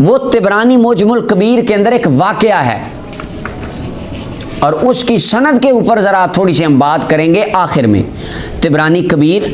वो तिबरानी मुजमुल कबीर के अंदर एक वाकया है और उसकी सनद के ऊपर ज़रा थोड़ी सी हम बात करेंगे आखिर में। तिबरानी कबीर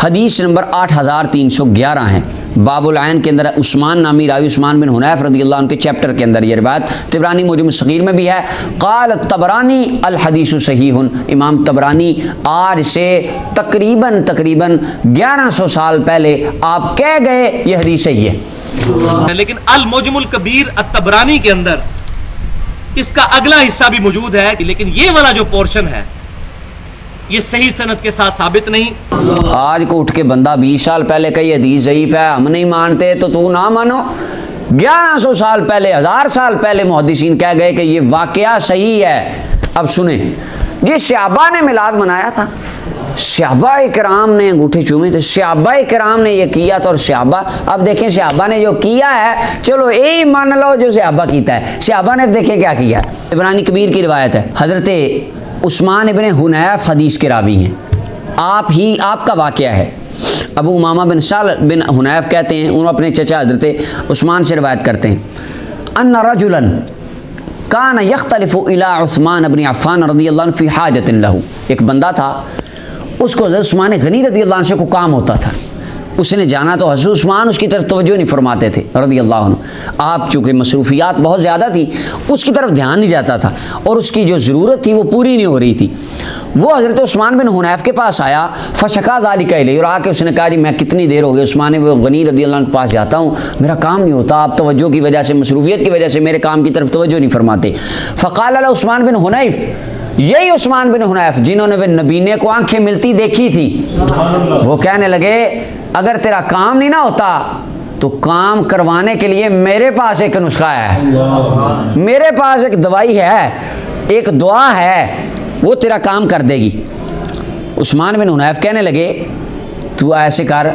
हदीस नंबर 8311 है। बाबुल आयन के अंदर उस्मान नामी रावी उस्मान बिन हुनैफ रज़ियल्लाहु अन्हु के चैप्टर के अंदर ये बात तिबरानी मुजम सगीर में भी है। क़ाल तबरानी अल हदीसु सहीहुन, इमाम तबरानी आज से तकरीबन 1100 साल पहले आप कह गए ये हदीस सही है। लेकिन अल मुजमुल कबीर तबरानी के अंदर इसका अगला हिस्सा भी मौजूद है, लेकिन ये वाला जो पोर्शन है ये सही सनद के साथ साबित नहीं। आज को उठ के बंदा 20 साल पहले कही हदीस ज़ईफ है हम नहीं मानते, तो तू ना मानो। 1100 साल पहले 1000 साल पहले मुहद्दिसीन कह गए कि ये वाकया सही है। अब सुने, ये सहाबा ने मिलाद मनाया था, सहाबा इकराम ने अंगूठे चूमे थे, सहाबा इकराम ने ये किया था। और सहाबा, अब देखें सहाबा ने जो किया है चलो यही मान लो जो सहाबा कीता है, सहाबा ने देखें क्या किया। तिबरानी कबीर की रिवायत है, हज़रत उस्मान इब्न हुनैफ हदीस के रावी हैं। आपका वाक़या है। अबू उमामा बिन साल बिन हुनैफ कहते हैं, उन्होंने अपने चचा हज़रत उस्मान से रिवायत करते हैं, अन्ना रजुलन कान यख्तलिफु इला उस्मान इब्न अफ़्फ़ान रज़ियल्लाहु अन्हु फ़ी हाजतिन लहू। एक बंदा था, उसको हज़रत उस्मान गनी रज़ियल्लाहु अन्हु से कोई काम होता था, उसने जाना तो हज़रत उस्मान उसकी तरफ तवज्जो नहीं फरमाते थे रज़ियल्लाहु अन्हु। आप चूँकि मसरूफियात बहुत ज़्यादा थी, उसकी तरफ ध्यान नहीं जाता था और उसकी जो ज़रूरत थी वो पूरी नहीं हो रही थी। वो हज़रत उस्मान बिन हुनैफ के पास आया, फ़शका ज़ालिका इलैहि, और आके उसने कहा जी मैं कितनी देर हो गई उस्मान गनी रज़ियल्लाहु अन्हु के पास जाता हूँ, मेरा काम नहीं होता, आप तवज्जो की वजह से, मसरूफियत की वजह से मेरे काम की तरफ तवज्जो नहीं फरमाते। फ़क़ाल लहू उस्मान बिन हुनैफ, यही उस्मान बिन हुनैफ जिन्होंने वे नबीने को आंखें मिलती देखी थी, वो कहने लगे अगर तेरा काम नहीं ना होता तो काम करवाने के लिए मेरे पास एक नुस्खा है, मेरे पास एक दवाई है, एक दुआ है, वो तेरा काम कर देगी। उस्मान बिन हुनैफ कहने लगे तू ऐसे कर,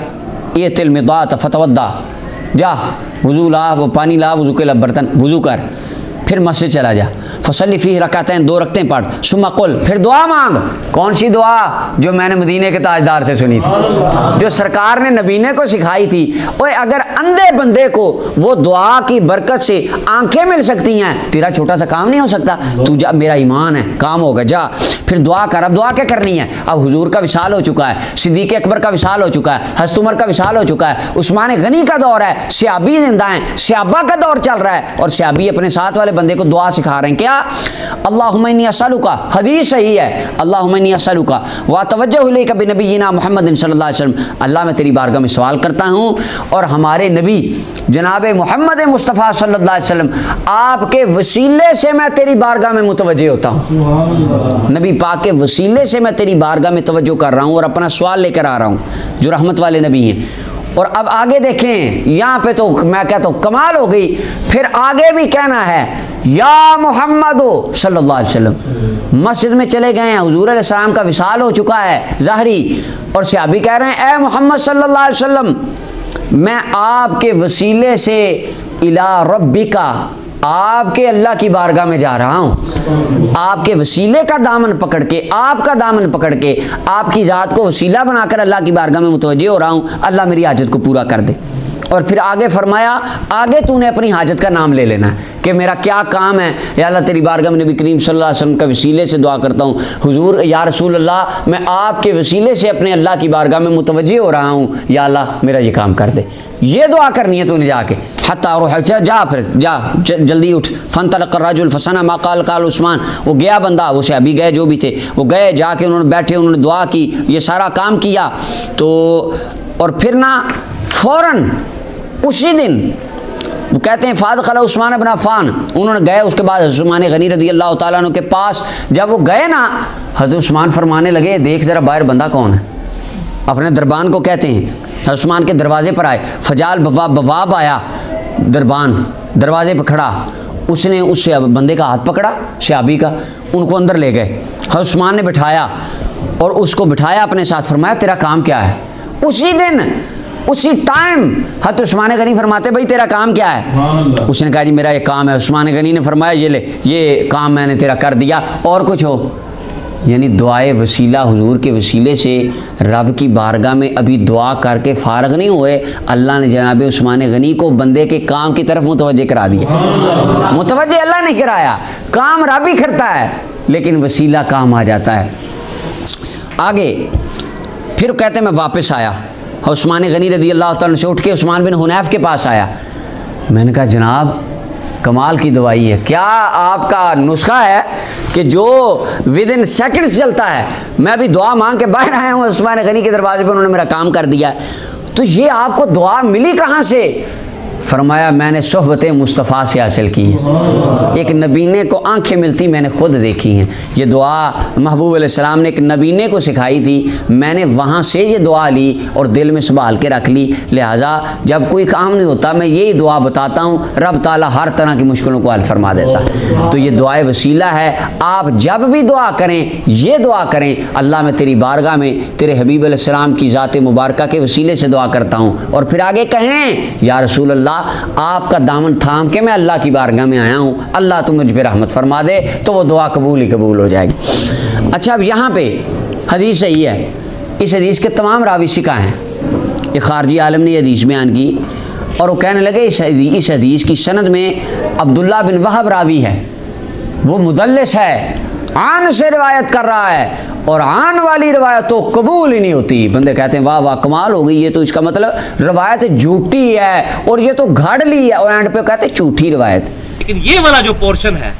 ये तिल में दात फतवद्दा, जा वज़ू ला, वो पानी ला, वज़ू के बर्तन वज़ू कर, फिर मस्जिद चला जा, फसली फ़ी रकातैन, 2 रकतें पढ़, सुम्मा कुल, फिर दुआ मांग। कौन सी दुआ? जो मैंने मदीने के ताजदार से सुनी थी, जो सरकार ने नबीने को सिखाई थी। ओए अगर अंधे बंदे को वो दुआ की बरकत से आंखें मिल सकती हैं, तेरा छोटा सा काम नहीं हो सकता? तू जा, मेरा ईमान है, काम होगा, जा फिर दुआ कर। अब दुआ क्या करनी है? अब हुजूर का विसाल हो चुका है, सिद्दीक़ अकबर का विसाल हो चुका है, हज़रत उमर का विसाल हो चुका है, उस्मान गनी का दौर है, सहाबी जिंदा हैं, सहाबा का दौर चल रहा है और सहाबी अपने साथ वाले बंदे को दुआ सिखा रहे हैं। क्या? अल्लाहुम्मा इन्नी अस्अलुका, हदीस सही है, अल्लाहुम्मा इन्नी अस्अलुका व तवज्जहु इलैका बिनबीना मुहम्मद सल्लल्लाहु अलैहि वसल्लम, अल्लाह मैं तेरी बारगाह में सवाल करता हूँ और हमारे नबी जनाब मोहम्मद मुस्तफ़ा सल्लल्लाहु अलैहि वसल्लम आपके वसीले से मैं तेरी बारगाह में मुतवज्जे होता हूँ। नबी पाक के वसीले से मैं तेरी बारगाह में तवज्जो कर रहा हूँ और अपना सवाल लेकर आ रहा हूँ, जो रहमत वाले नबी हैं। और अब आगे देखें, यहाँ पे तो मैं कहता हूँ कमाल हो गई। फिर आगे भी कहना है या मोहम्मद सल्लल्लाहु अलैहि वसल्लम, मस्जिद में चले गए हैं, हुजूर अलैहि सलाम का विसाल हो चुका है ज़ाहरी, और सहाबी कह रहे हैं ए मोहम्मद सल्लल्लाहु अलैहि वसल्लम मैं आपके वसीले से इला रब्बिका, आपके अल्लाह की बारगाह में जा रहा हूँ, आपके वसीले का दामन पकड़ के, आपका दामन पकड़ के, आपकी ज़ात को वसीला बनाकर अल्लाह की बारगाह में मुतवज्जे हो रहा हूँ, अल्लाह मेरी हाजत को पूरा कर दे। और फिर आगे फरमाया, आगे तूने अपनी हाजत का नाम ले लेना है कि मेरा क्या काम है। या अल्लाह तेरी बारगाह में नबी करीम सल्लल्लाहु अलैहि वसल्लम का वसीले से दुआ करता हूँ, हुजूर या रसूल अल्लाह मैं आपके वसीले से अपने अल्लाह की बारगाह में मुतवज्जे हो रहा हूँ, या अल्लाह मेरा ये काम कर दे। ये दुआ करनी है तूने जाके, हत्ता जा फिर जा जल्दी उठ। फन तलक़ रजुल फसना मा क़ाल क़ाल उस्मान, वो गया बंदा, वो सहाबी गए जो भी थे, वो गए, जाके उन्होंने बैठे, उन्होंने दुआ की, ये सारा काम किया। तो और फिर ना फ़ौरन उसी दिन वो कहते हैं फ़ाद खला उस्मान इब्न अफ़्फ़ान, उन्होंने गए, उसके बाद उस्मान गनी रज़ियल्लाहु ताला अन्हु के पास जब वो गए ना, हज़रत उस्मान फरमाने लगे देख ज़रा बाहर बंदा कौन है। अपने दरबान को कहते हैं, उस्मान के दरवाजे पर आए, फजाल बवाब आया, दरबान दरवाजे पर खड़ा, उसने उस बंदे का हाथ पकड़ा सहाबी का, उनको अंदर ले गए, उस्मान ने बिठाया और उसको बिठाया अपने साथ, फरमाया तेरा काम क्या है। उसी दिन उसी टाइम हज़रत उस्मान गनी फरमाते भाई तेरा काम क्या है। उसने कहा जी मेरा ये काम है। उस्मान गनी ने फरमाया ये ले, ये काम मैंने तेरा कर दिया, और कुछ हो। यानी दुआए वसीला, हुजूर के वसीले से रब की बारगाह में अभी दुआ करके फ़ारग नहीं हुए, अल्लाह ने जनाब उस्मान गनी को बंदे के काम की तरफ मुतवज्जे करा दिया। मुतवज्जे अल्लाह ने कराया, काम रब ही करता है, लेकिन वसीला काम आ जाता है। आगे फिर कहते हैं मैं वापस आया, उस्मान गनी रज़ी अल्लाह तआला से उठ के उस्मान बिन हुनैफ के पास आया। मैंने कहा जनाब कमाल की दवाई है, क्या आपका नुस्खा है कि जो विद इन सेकंड्स चलता है? मैं अभी दुआ मांग के बाहर आया हूँ, उस्मान गनी के दरवाजे पर उन्होंने मेरा काम कर दिया, तो ये आपको दुआ मिली कहाँ से? फरमाया मैंने सोहबत मुस्तफ़ा से हासिल की है। एक नबीने को आंखें मिलती मैंने खुद देखी हैं। ये दुआ महबूब अलैहिस्सलाम ने एक नबीने को सिखाई थी, मैंने वहाँ से ये दुआ ली और दिल में संभाल के रख ली। लिहाजा जब कोई काम नहीं होता मैं यही दुआ बताता हूँ, रब ताला हर तरह की मुश्किलों को हल फरमा देता है। तो ये दुआए वसीला है, आप जब भी दुआ करें ये दुआ करें, अल्लाह मैं तेरी बारगाह में तेरे हबीब अलैहिस्सलाम की ज़ात मुबारका के वसीले से दुआ करता हूँ। और फिर आगे कहें या रसूल अल्लाह आपका दामन थाम के मैं अल्लाह की बारगाह में आया हूँ, अल्लाह तुम मुझ पे रहमत फरमा दे, तो वो दुआ कबूल ही कबूल हो जाएगी। अच्छा अब यहाँ पे हदीस सही है, इस हदीस के तमाम रावी सिका हैं। एक खारजी आलम ने हदीस बयान की और वो कहने लगे इस हदीस की सनद में अब्दुल्ला बिन वहब रावी है, वो मुदल्लिस है, आन से रिवायत कर रहा है और आन वाली रिवायत तो कबूल ही नहीं होती। बंदे कहते हैं वाह वाह कमाल हो गई, ये तो इसका मतलब रिवायत झूठी है और ये तो घड़ ली है, और एंड पे कहते हैं झूठी रिवायत। लेकिन ये वाला जो पोर्शन है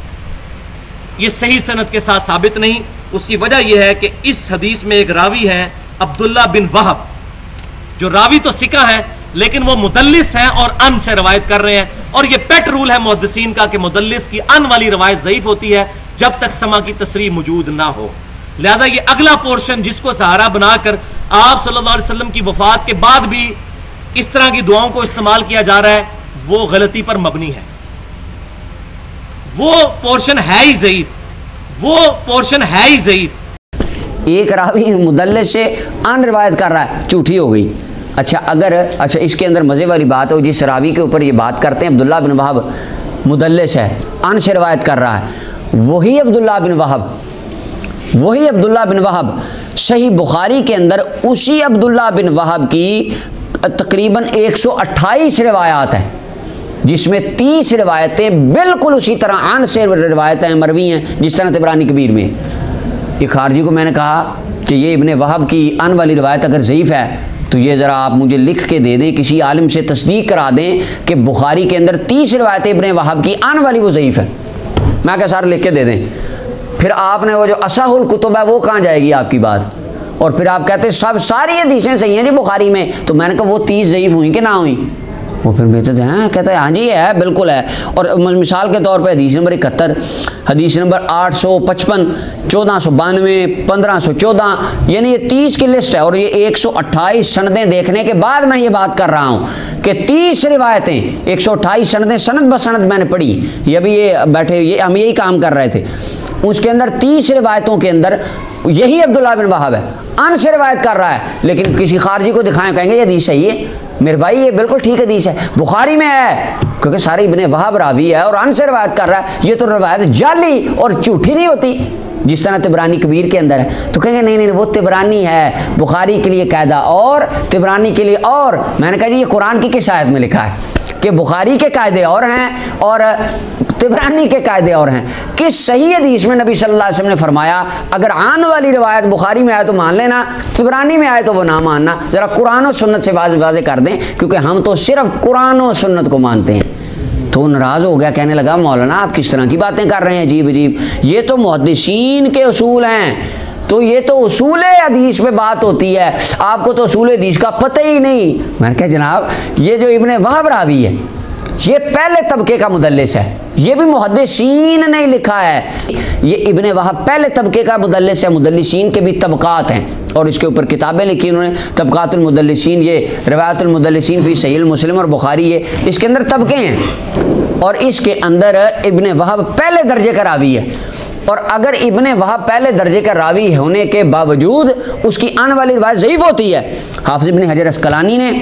ये सही सनद के साथ साबित नहीं। उसकी वजह यह है कि इस हदीस में एक रावी है अब्दुल्ला बिन वहब, जो रावी तो सिका है लेकिन वो मुदल्लिस हैं और अन से रवायत कर रहे हैं। और ये पेट रूल है मुहद्दिसीन का कि मुदल्लिस की अन वाली रवायत ज़ईफ होती है जब तक समा की तसरीह मौजूद ना हो। लिहाजा ये अगला पोर्शन जिसको सहारा बनाकर आप सल्लल्लाहु अलैहि वसल्लम की वफात के बाद भी इस तरह की दुआओं को इस्तेमाल किया जा रहा है, वो गलती पर मबनी है। वो पोर्शन है ही ज़ईफ, वो पोर्शन है ही ज़ईफ। एक रावी मुदल्लिस से अन रिवायत कर रहा है, झूठी हो गई। अच्छा इसके अंदर मज़े वाली बात है, जिस रावी के ऊपर ये बात करते हैं अब्दुल्ला बिन वहब मुदल्लिस है, अन से रिवायत कर रहा है, वही अब्दुल्ला बिन वहब सही बुखारी के अंदर उसी अब्दुल्ला बिन वहब की तकरीबन 128 रिवायात हैं, जिसमें 30 रिवायतें बिल्कुल उसी तरह आन से रिवायतें मरवी हैं जिस तरह तिबरानी कबीर में। ये खारजी को मैंने कहा कि ये इब्ने वहब की अन वाली रिवायत अगर ज़ईफ़ है तो ये ज़रा आप मुझे लिख के दे दें, किसी आलिम से तस्दीक करा दें कि बुखारी के अंदर 30 रिवायतें इब्ने वहब की अन वाली वो ज़ईफ़ है। मैं क्या सारे लिख के दे दें, फिर आपने वो जो असहुल कुतुब है वो कहाँ जाएगी आपकी बात? और फिर आप कहते हैं सारी हदीसें सही हैं जी बुखारी में, तो मैंने कहा वो 30 ज़ईफ़ हुई कि ना हुई? वो फिर बेहतर हैं, कहता है हाँ जी है, बिल्कुल है। और मिसाल के तौर पे हदीस नंबर 71, हदीस नंबर 855, 1492, 1514, यानी ये 30 की लिस्ट है और ये 128 सनदें देखने के बाद मैं ये बात कर रहा हूँ कि 30 रिवायतें 128 सनदें सनद ब सनद मैंने पढ़ी। ये अभी ये बैठे ये हम यही काम कर रहे थे, उसके अंदर 30 रिवायतों के अंदर यही अब्दुल्ला बिन वहब है, अन से रिवायत कर रहा है, लेकिन किसी खारजी को दिखाएं कहेंगे ये हदीस सही है। मेरे भाई ये बिल्कुल ठीक हदीस है, बुखारी में है, क्योंकि सारे इब्ने वहब रावी है और अन से रिवायत कर रहा है। ये तो रिवायत जाली और झूठी नहीं होती जिस तरह तिबरानी कबीर के अंदर है। तो कहेंगे नहीं वो तिबरानी है, बुखारी के लिए कायदा और तिबरानी के लिए और। मैंने कहा जी ये कुरान की किस आयत में लिखा है कि बुखारी के कायदे और हैं और तिबरानी के कायदे और हैं? किस सही हदीस में नबी सल्लल्लाहु अलैहि वसल्लम ने फरमाया अगर आन वाली रिवायत बुखारी में आए तो मान लेना, तिबरानी में आए तो वो ना मानना? ज़रा कुरान और सुन्नत से वाज़े कर दें, क्योंकि हम तो सिर्फ कुरान और सुन्नत को मानते हैं। तो नाराज़ हो गया, कहने लगा मौलाना आप किस तरह की बातें कर रहे हैं अजीब अजीब, ये तो मुहद्दिसीन के उसूल हैं, तो ये तो उसूल हदीस पे बात होती है, आपको तो उसूल हदीस का पता ही नहीं। मैंने कहा जनाब ये जो इब्ने वहब रावी है ये पहले तबके का मुदल्लिस है, ये भी मुहद्दिसीन नहीं लिखा है, ये इब्ने वहब पहले तबके का मुदल्लिस है। मुदल्लिसीन के भी तबकात हैं और इसके ऊपर किताबें लिखी उन्होंने, तबकातुल मुदल्लिसीन, ये रिवायतुल मुदल्लिसीन फी सहीह मुस्लिम और बुखारी, ये इसके अंदर तबके हैं और इसके अंदर इब्ने वहब पहले दर्जे का रावी है। और अगर इब्ने वहब पहले दर्जे का रावी होने के बावजूद उसकी आने वाली रिवायत ज़ईफ़ होती है, हाफ़िज़ इब्ने हजर अस्क़लानी ने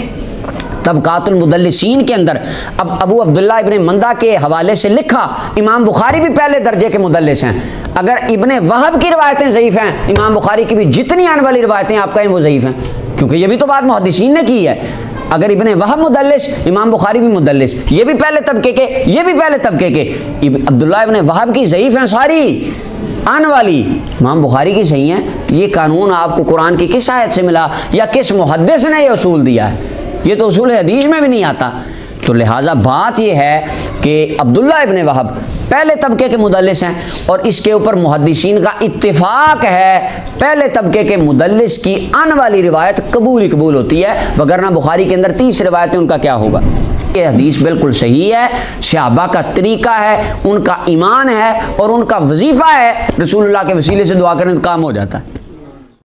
तबकातुल मुदल्लिसीन के अंदर अब अबू अब्दुल्ला इब्ने मंदा के हवाले से लिखा, इमाम बुखारी भी पहले दर्जे के मुदल्लिस हैं। अगर इब्ने वहब की रिवायतें ज़ईफ़ हैं, इमाम बुखारी की भी जितनी आने वाली रिवायतें आप कहें वो ज़ईफ़ हैं, क्योंकि ये भी तो बात मुहद्दिसीन ने की है। अगर इब्ने वहब मुदल्लिस, इमाम बुखारी भी मुदल्लिस, ये भी पहले तबके के, ये भी पहले तबके के। अब्दुल्ला इब्ने वहब की ज़ईफ़ हैं सारी आने वाली, इमाम बुखारी की सही है। ये कानून आपको कुरान की किस आयत से मिला या किस मुहद्दिस ने ये उसूल दिया है? ये तो उसूल हदीस में भी नहीं आता। तो लिहाजा बात ये है कि अब्दुल्ला इब्ने वहब पहले तबके के मुदल्लिस हैं और इसके ऊपर मुहद्दिसीन का इत्तिफाक है, पहले तबके के मुदल्लिस की आने वाली रिवायत कबूल ही कबूल होती है, वगरना बुखारी के अंदर 30 रिवायतें, उनका क्या होगा? ये हदीस बिल्कुल सही है, सहाबा का तरीका है, उनका ईमान है और उनका वजीफा है, रसूलुल्लाह के वसीले से दुआ करें तो काम हो जाता है।